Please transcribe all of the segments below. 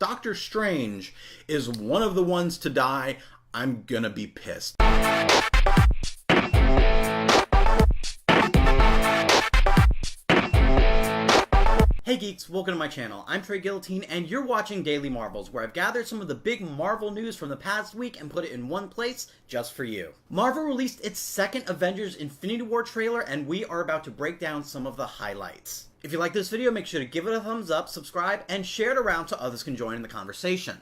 if Doctor Strange is one of the ones to die, I'm gonna be pissed. Hey geeks, welcome to my channel. I'm Trey Guillotine, and you're watching Daily Marvels, where I've gathered some of the big Marvel news from the past week and put it in one place just for you. Marvel released its second Avengers Infinity War trailer, and we are about to break down some of the highlights. If you like this video, make sure to give it a thumbs up, subscribe, and share it around so others can join in the conversation.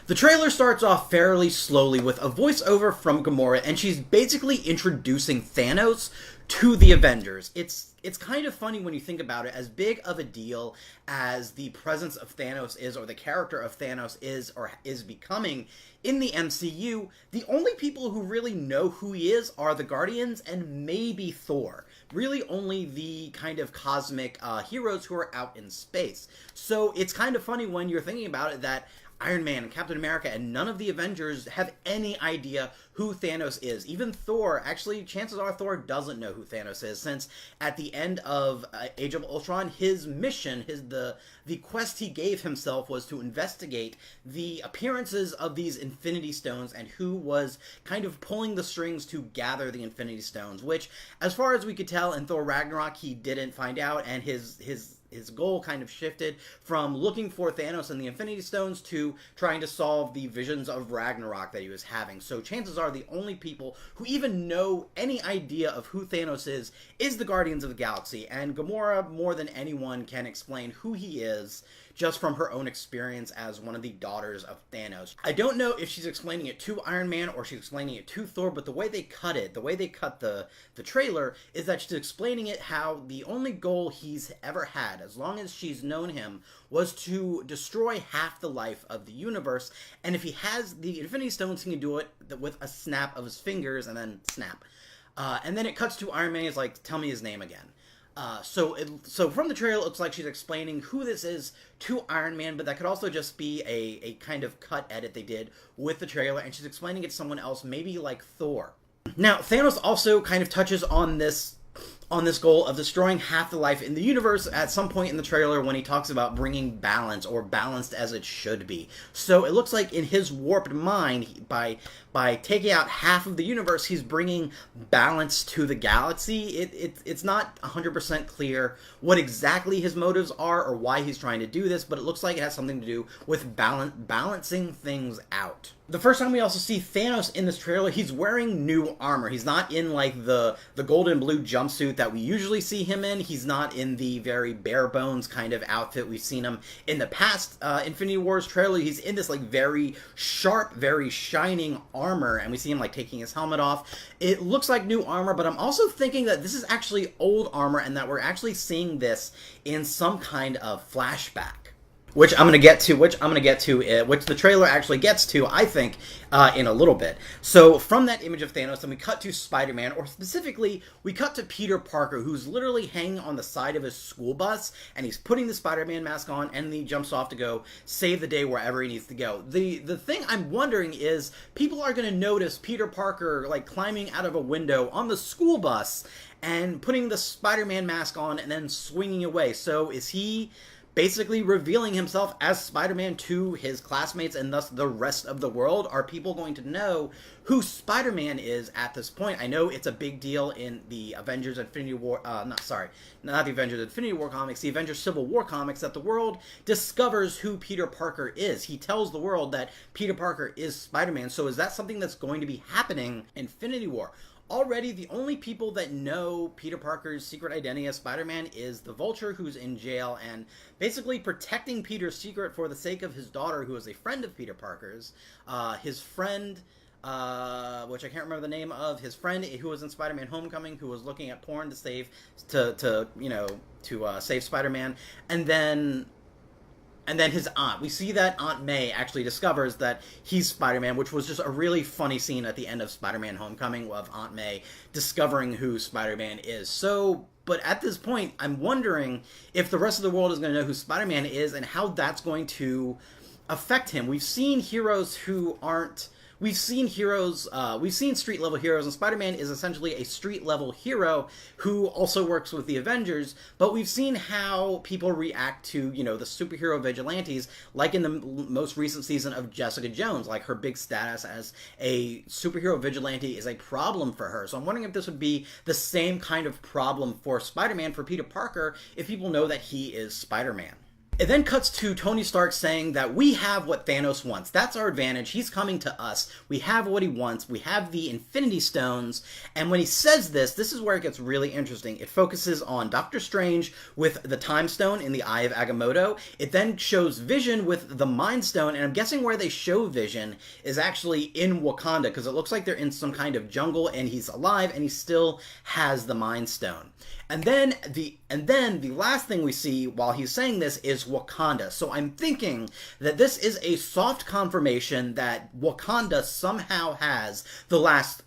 The trailer starts off fairly slowly with a voiceover from Gamora, and she's basically introducing Thanos to the Avengers. It's kind of funny when you think about it, as big of a deal as the presence of Thanos is, or the character of Thanos is, or is becoming in the MCU, the only people who really know who he is are the Guardians and maybe Thor. Really only the kind of cosmic heroes who are out in space. So it's kind of funny when you're thinking about it that Iron Man and Captain America and none of the Avengers have any idea who Thanos is. Even Thor, actually, chances are Thor doesn't know who Thanos is, since at the end of Age of Ultron, his mission, the quest he gave himself was to investigate the appearances of these Infinity Stones and who was kind of pulling the strings to gather the Infinity Stones, which, as far as we could tell in Thor Ragnarok, he didn't find out, and his goal kind of shifted from looking for Thanos and the Infinity Stones to trying to solve the visions of Ragnarok that he was having. So chances are the only people who even know any idea of who Thanos is the Guardians of the Galaxy, and Gamora, more than anyone, can explain who he is just from her own experience as one of the daughters of Thanos. I don't know if she's explaining it to Iron Man or she's explaining it to Thor, but the way they cut the trailer is that she's explaining it how the only goal he's ever had, as long as she's known him, was to destroy half the life of the universe, and if he has the Infinity Stones, he can do it with a snap of his fingers, and then snap. And then it cuts to Iron Man. He's like, tell me his name again. So from the trailer, it looks like she's explaining who this is to Iron Man, but that could also just be a kind of cut edit they did with the trailer, and she's explaining it to someone else, maybe like Thor. Now, Thanos also kind of touches on this goal of destroying half the life in the universe at some point in the trailer when he talks about bringing balance, or balanced as it should be. So it looks like in his warped mind, by taking out half of the universe, he's bringing balance to the galaxy. It's not 100% clear what exactly his motives are or why he's trying to do this, but it looks like it has something to do with balancing things out. The first time we also see Thanos in this trailer, he's wearing new armor. He's not in like the golden blue jumpsuit that we usually see him in. He's not in the very bare bones kind of outfit we've seen him in the past Infinity Wars trailer. He's in this like very sharp, very shining armor, and we see him like taking his helmet off. It looks like new armor, but I'm also thinking that this is actually old armor and that we're actually seeing this in some kind of flashback. Which I'm going to get to, which the trailer actually gets to, I think, in a little bit. So, from that image of Thanos, then we cut to Spider-Man, or specifically, we cut to Peter Parker, who's literally hanging on the side of his school bus, and he's putting the Spider-Man mask on, and then he jumps off to go save the day wherever he needs to go. The thing I'm wondering is, people are going to notice Peter Parker, like, climbing out of a window on the school bus, and putting the Spider-Man mask on, and then swinging away. So, is he basically revealing himself as Spider-Man to his classmates and thus the rest of the world? Are people going to know who Spider-Man is at this point? I know it's a big deal in the Avengers Infinity War, not the Avengers Infinity War comics, the Avengers Civil War comics, that the world discovers who Peter Parker is. He tells the world that Peter Parker is Spider-Man, so is that something that's going to be happening in Infinity War? Already, the only people that know Peter Parker's secret identity as Spider-Man is the Vulture, who's in jail and basically protecting Peter's secret for the sake of his daughter, who is a friend of Peter Parker's. His friend, which I can't remember the name of, his friend who was in Spider-Man Homecoming, who was looking at porn to save Spider-Man, and then his aunt. We see that Aunt May actually discovers that he's Spider-Man, which was just a really funny scene at the end of Spider-Man Homecoming of Aunt May discovering who Spider-Man is. So, but at this point, I'm wondering if the rest of the world is going to know who Spider-Man is and how that's going to affect him. We've seen heroes who we've seen heroes, we've seen street level heroes, and Spider-Man is essentially a street level hero who also works with the Avengers, but we've seen how people react to, you know, the superhero vigilantes, like in the most recent season of Jessica Jones. Like, her big status as a superhero vigilante is a problem for her. So I'm wondering if this would be the same kind of problem for Spider-Man, for Peter Parker, if people know that he is Spider-Man. It then cuts to Tony Stark saying that we have what Thanos wants. That's our advantage. He's coming to us. We have what he wants. We have the Infinity Stones. And when he says this, this is where it gets really interesting. It focuses on Doctor Strange with the Time Stone in the Eye of Agamotto. It then shows Vision with the Mind Stone. And I'm guessing where they show Vision is actually in Wakanda, because it looks like they're in some kind of jungle and he's alive and he still has the Mind Stone. And then the last thing we see while he's saying this is Wakanda. So I'm thinking that this is a soft confirmation that Wakanda somehow has the last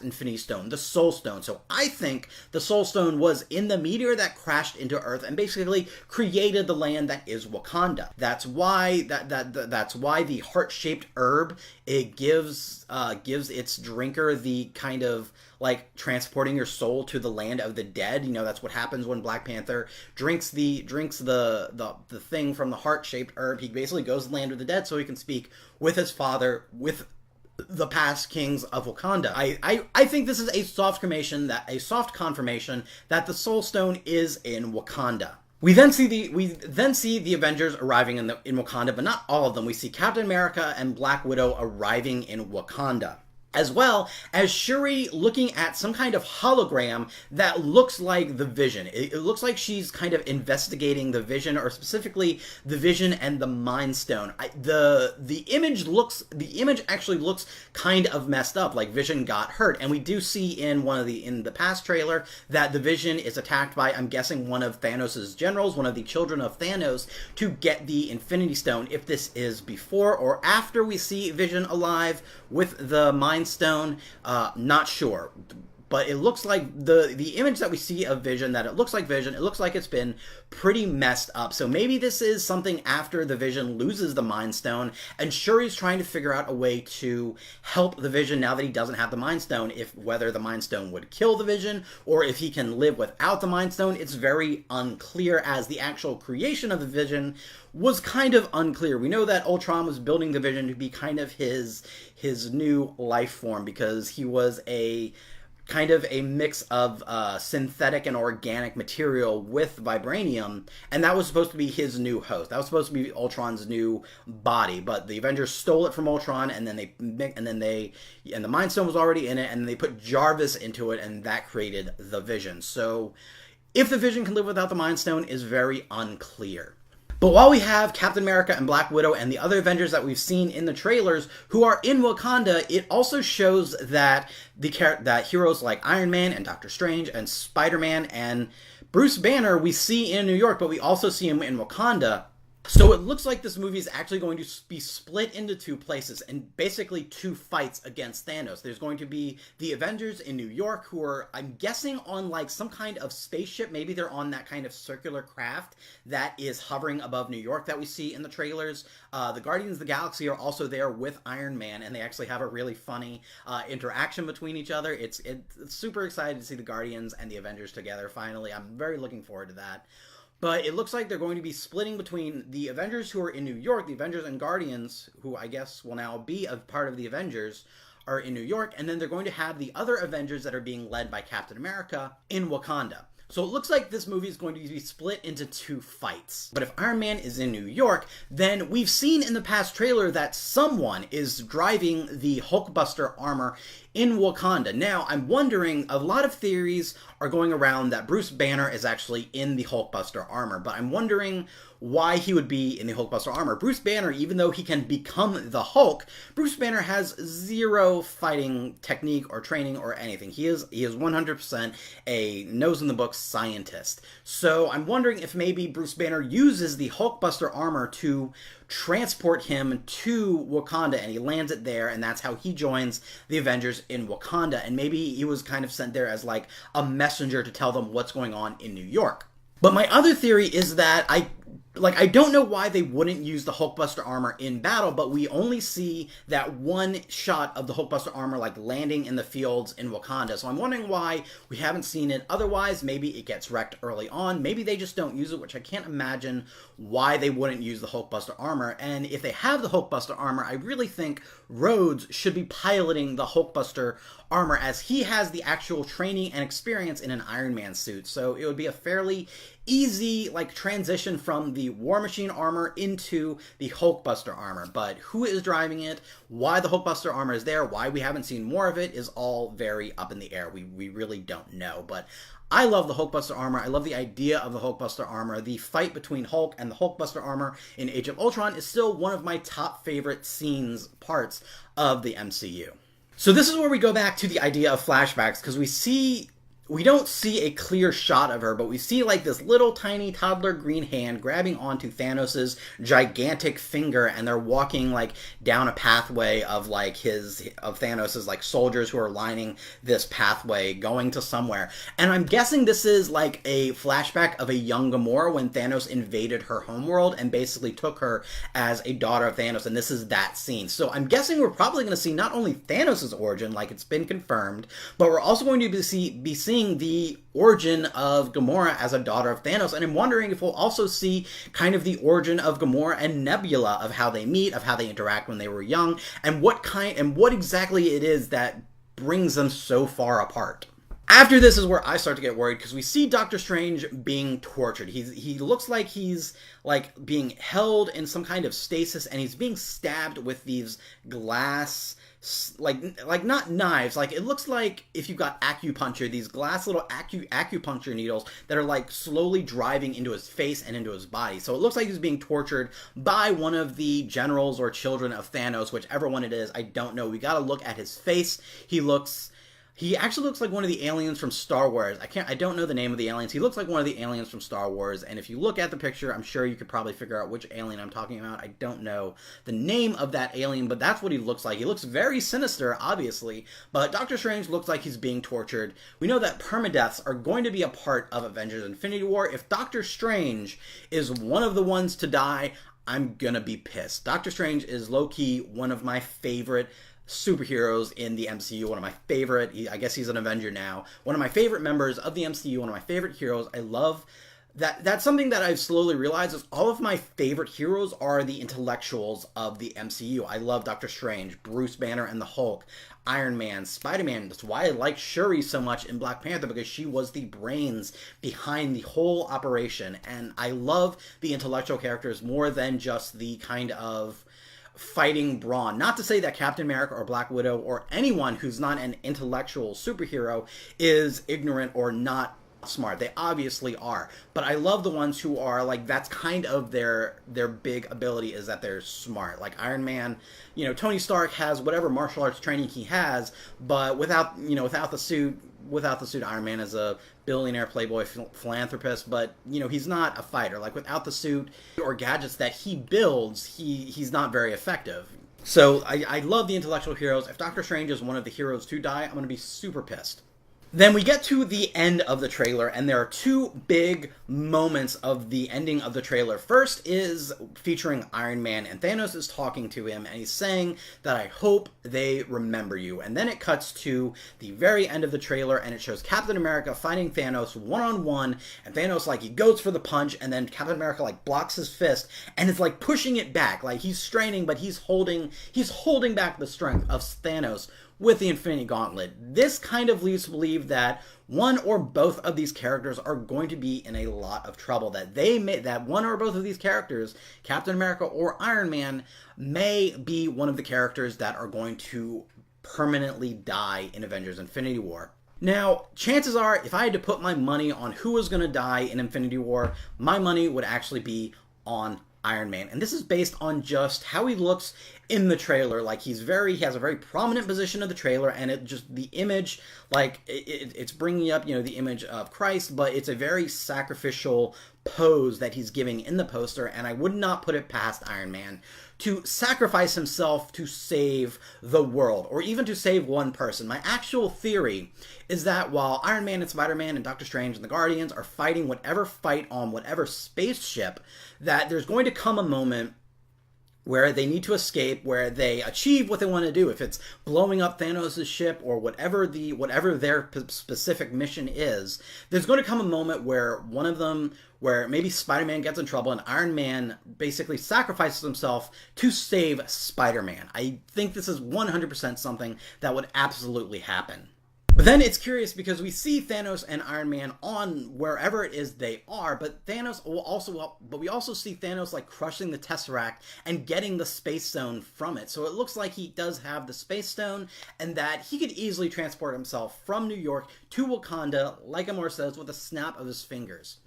Infinity Stone, the Soul Stone. So I think the Soul Stone was in the meteor that crashed into Earth and basically created the land that is Wakanda. That's why that's why the heart-shaped herb, it gives its drinker the kind of like transporting your soul to the land of the dead. You know, that's what happens when Black Panther drinks the thing from the heart-shaped herb. He basically goes to the land of the dead so he can speak with his father, with the past kings of Wakanda. I think this is a soft confirmation that the Soul Stone is in Wakanda. We then see the Avengers arriving in Wakanda, but not all of them. We see Captain America and Black Widow arriving in Wakanda, as well as Shuri looking at some kind of hologram that looks like the Vision. It looks like she's kind of investigating the Vision, or specifically the Vision and the Mind Stone. The image actually looks kind of messed up, like Vision got hurt, and we do see in the past trailer that the Vision is attacked by, I'm guessing, one of Thanos' generals, one of the children of Thanos, to get the Infinity Stone. If this is before or after we see Vision alive with the Mind Stone, not sure. But it looks like the image that we see of Vision, that it looks like Vision, it looks like it's been pretty messed up. So maybe this is something after the Vision loses the Mind Stone, and Shuri's trying to figure out a way to help the Vision now that he doesn't have the Mind Stone, whether the Mind Stone would kill the Vision, or if he can live without the Mind Stone. It's very unclear, as the actual creation of the Vision was kind of unclear. We know that Ultron was building the Vision to be kind of his new life form, because he was a kind of a mix of synthetic and organic material with vibranium, and that was supposed to be his new host. That was supposed to be Ultron's new body, but the Avengers stole it from Ultron, and then the Mind Stone was already in it, and they put Jarvis into it, and that created the Vision. So if the Vision can live without the Mind Stone is very unclear. But while we have Captain America and Black Widow and the other Avengers that we've seen in the trailers who are in Wakanda, it also shows that that heroes like Iron Man and Doctor Strange and Spider-Man and Bruce Banner we see in New York, but we also see him in Wakanda. So it looks like this movie is actually going to be split into two places, and basically two fights against Thanos. There's going to be the Avengers in New York, who are, I'm guessing, on like some kind of spaceship. Maybe they're on that kind of circular craft that is hovering above New York that we see in the trailers. The Guardians of the Galaxy are also there with Iron Man, and they actually have a really funny interaction between each other. It's super excited to see the Guardians and the Avengers together, finally. I'm very looking forward to that. But it looks like they're going to be splitting between the Avengers who are in New York, the Avengers and Guardians, who I guess will now be a part of the Avengers, are in New York, and then they're going to have the other Avengers that are being led by Captain America in Wakanda. So it looks like this movie is going to be split into two fights. But if Iron Man is in New York, then we've seen in the past trailer that someone is driving the Hulkbuster armor in Wakanda. Now, I'm wondering, a lot of theories are going around that Bruce Banner is actually in the Hulkbuster armor, but I'm wondering why he would be in the Hulkbuster armor. Bruce Banner, even though he can become the Hulk, Bruce Banner has zero fighting technique or training or anything. He is 100% a nose-in-the-book scientist. So I'm wondering if maybe Bruce Banner uses the Hulkbuster armor to transport him to Wakanda, and he lands it there, and that's how he joins the Avengers in Wakanda. And maybe he was kind of sent there as like a messenger to tell them what's going on in New York. But my other theory is that I don't know why they wouldn't use the Hulkbuster armor in battle, but we only see that one shot of the Hulkbuster armor, like, landing in the fields in Wakanda. So I'm wondering why we haven't seen it. Otherwise, maybe it gets wrecked early on. Maybe they just don't use it, which I can't imagine why they wouldn't use the Hulkbuster armor. And if they have the Hulkbuster armor, I really think Rhodes should be piloting the Hulkbuster armor, as he has the actual training and experience in an Iron Man suit. So it would be a fairly easy, like, transition from the War Machine armor into the Hulkbuster armor. But who is driving it, why the Hulkbuster armor is there, why we haven't seen more of it, is all very up in the air. We really don't know. But I love the Hulkbuster armor. I love the idea of the Hulkbuster armor. The fight between Hulk and the Hulkbuster armor in Age of Ultron is still one of my top favorite parts of the MCU. So this is where we go back to the idea of flashbacks, because we don't see a clear shot of her, but we see, like, this little tiny toddler green hand grabbing onto Thanos' gigantic finger, and they're walking, like, down a pathway of Thanos' like, soldiers who are lining this pathway going to somewhere. And I'm guessing this is, like, a flashback of a young Gamora when Thanos invaded her homeworld and basically took her as a daughter of Thanos, and this is that scene. So I'm guessing we're probably going to see not only Thanos' origin, like it's been confirmed, but we're also going to be seeing the origin of Gamora as a daughter of Thanos, and I'm wondering if we'll also see kind of the origin of Gamora and Nebula, of how they meet, of how they interact when they were young, and what exactly it is that brings them so far apart. After this is where I start to get worried, because we see Doctor Strange being tortured. He looks like he's, like, being held in some kind of stasis, and he's being stabbed with these glass, like not knives, like, it looks like if you got acupuncture, these glass little acupuncture needles that are, like, slowly driving into his face and into his body. So it looks like he's being tortured by one of the generals or children of Thanos, whichever one it is, I don't know. We gotta look at his face. He actually looks like one of the aliens from Star Wars. I don't know the name of the aliens. He looks like one of the aliens from Star Wars, and if you look at the picture, I'm sure you could probably figure out which alien I'm talking about. I don't know the name of that alien, but that's what he looks like. He looks very sinister, obviously, but Doctor Strange looks like he's being tortured. We know that permadeaths are going to be a part of Avengers Infinity War. If Doctor Strange is one of the ones to die, I'm gonna be pissed. Doctor Strange is low-key one of my favorite superheroes in the MCU, one of my favorite, I guess he's an Avenger now, one of my favorite members of the MCU, one of my favorite heroes. I love that. That's something that I've slowly realized, is all of my favorite heroes are the intellectuals of the MCU. I love Doctor Strange, Bruce Banner and the Hulk, Iron Man, Spider-Man. That's why I like Shuri so much in Black Panther, because she was the brains behind the whole operation, and I love the intellectual characters more than just the kind of fighting brawn. Not to say that Captain America or Black Widow or anyone who's not an intellectual superhero is ignorant or not smart. They obviously are. But I love the ones who are, like, that's kind of their big ability, is that they're smart. Like Iron Man, Tony Stark has whatever martial arts training he has, but without the suit, Iron Man is a billionaire playboy philanthropist, but he's not a fighter. Like, without the suit or gadgets that he builds, he's not very effective. So I love the intellectual heroes. If Doctor Strange is one of the heroes to die, I'm going to be super pissed. Then we get to the end of the trailer, and there are two big moments of the ending of the trailer. First is featuring Iron Man, and Thanos is talking to him, and he's saying that, "I hope they remember you." And then it cuts to the very end of the trailer, and it shows Captain America fighting Thanos one-on-one, and Thanos, like, he goes for the punch, and then Captain America, like, blocks his fist, and it's like pushing it back. Like, he's straining, but he's holding back the strength of Thanos with the Infinity Gauntlet. This kind of leads to believe that one or both of these characters are going to be in a lot of trouble. That one or both of these characters, Captain America or Iron Man, may be one of the characters that are going to permanently die in Avengers Infinity War. Now, chances are, if I had to put my money on who was going to die in Infinity War, my money would actually be on Iron Man. And this is based on just how he looks in the trailer. Like, he has a very prominent position in the trailer, and the image, like, it's bringing up, the image of Christ, but it's a very sacrificial pose that he's giving in the poster, and I would not put it past Iron Man to sacrifice himself to save the world, or even to save one person. My actual theory is that while Iron Man and Spider-Man and Doctor Strange and the Guardians are fighting whatever fight on whatever spaceship, that there's going to come a moment where they need to escape, where they achieve what they want to do. If it's blowing up Thanos' ship or whatever their specific mission is, there's going to come a moment where one of them, where maybe Spider-Man gets in trouble and Iron Man basically sacrifices himself to save Spider-Man. I think this is 100% something that would absolutely happen. But then it's curious because we see Thanos and Iron Man on wherever it is they are, but we also see Thanos like crushing the Tesseract and getting the Space Stone from it. So it looks like he does have the Space Stone and that he could easily transport himself from New York to Wakanda, like Amor says, with a snap of his fingers.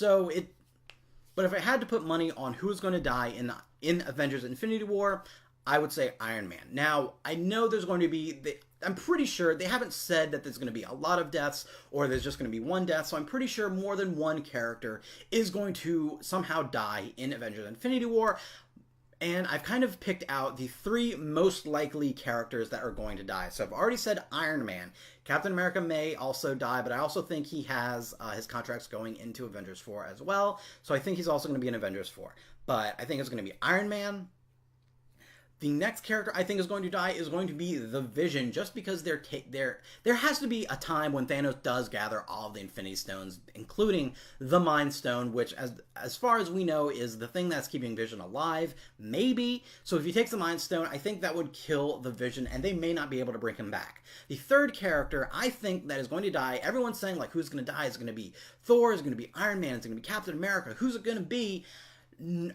But if I had to put money on who's going to die in Avengers Infinity War, I would say Iron Man. Now, I know there's going to be... I'm pretty sure they haven't said that there's going to be a lot of deaths or there's just going to be one death, so I'm pretty sure more than one character is going to somehow die in Avengers Infinity War. And I've kind of picked out the 3 most likely characters that are going to die. So I've already said Iron Man. Captain America may also die, but I also think he has his contracts going into Avengers 4 as well. So I think he's also going to be in Avengers 4. But I think it's going to be Iron Man. The next character I think is going to die is going to be the Vision, just because there has to be a time when Thanos does gather all of the Infinity Stones, including the Mind Stone, which, as far as we know, is the thing that's keeping Vision alive, maybe. So if he takes the Mind Stone, I think that would kill the Vision, and they may not be able to bring him back. The third character I think that is going to die, everyone's saying, like, who's going to die? Is it going to be Thor? Is it going to be Iron Man? Is it going to be Captain America? Who's it going to be?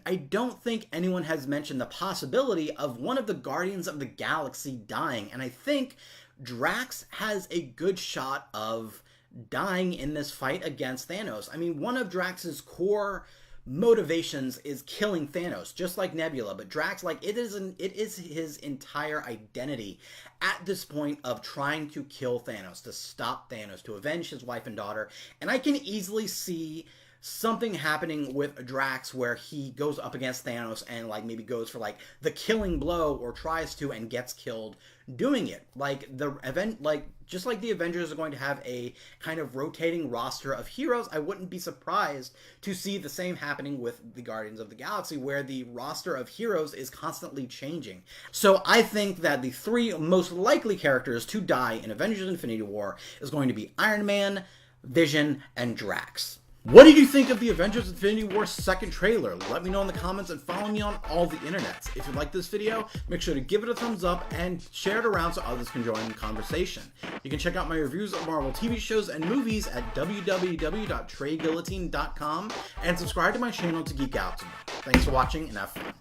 I don't think anyone has mentioned the possibility of one of the Guardians of the Galaxy dying, and I think Drax has a good shot of dying in this fight against Thanos. I mean, one of Drax's core motivations is killing Thanos, just like Nebula, but Drax, like, it is his entire identity at this point of trying to kill Thanos, to stop Thanos, to avenge his wife and daughter, and I can easily see something happening with Drax where he goes up against Thanos and like maybe goes for like the killing blow or tries to and gets killed doing it. Just like the Avengers are going to have a kind of rotating roster of heroes, I wouldn't be surprised to see the same happening with the Guardians of the Galaxy, where the roster of heroes is constantly changing. So I think that the 3 most likely characters to die in Avengers Infinity War is going to be Iron Man, Vision, and Drax. What did you think of the Avengers Infinity War second trailer? Let me know in the comments and follow me on all the internets. If you like this video, make sure to give it a thumbs up and share it around so others can join the conversation. You can check out my reviews of Marvel TV shows and movies at www.treyguillotine.com and subscribe to my channel to geek out. Thanks for watching and have fun.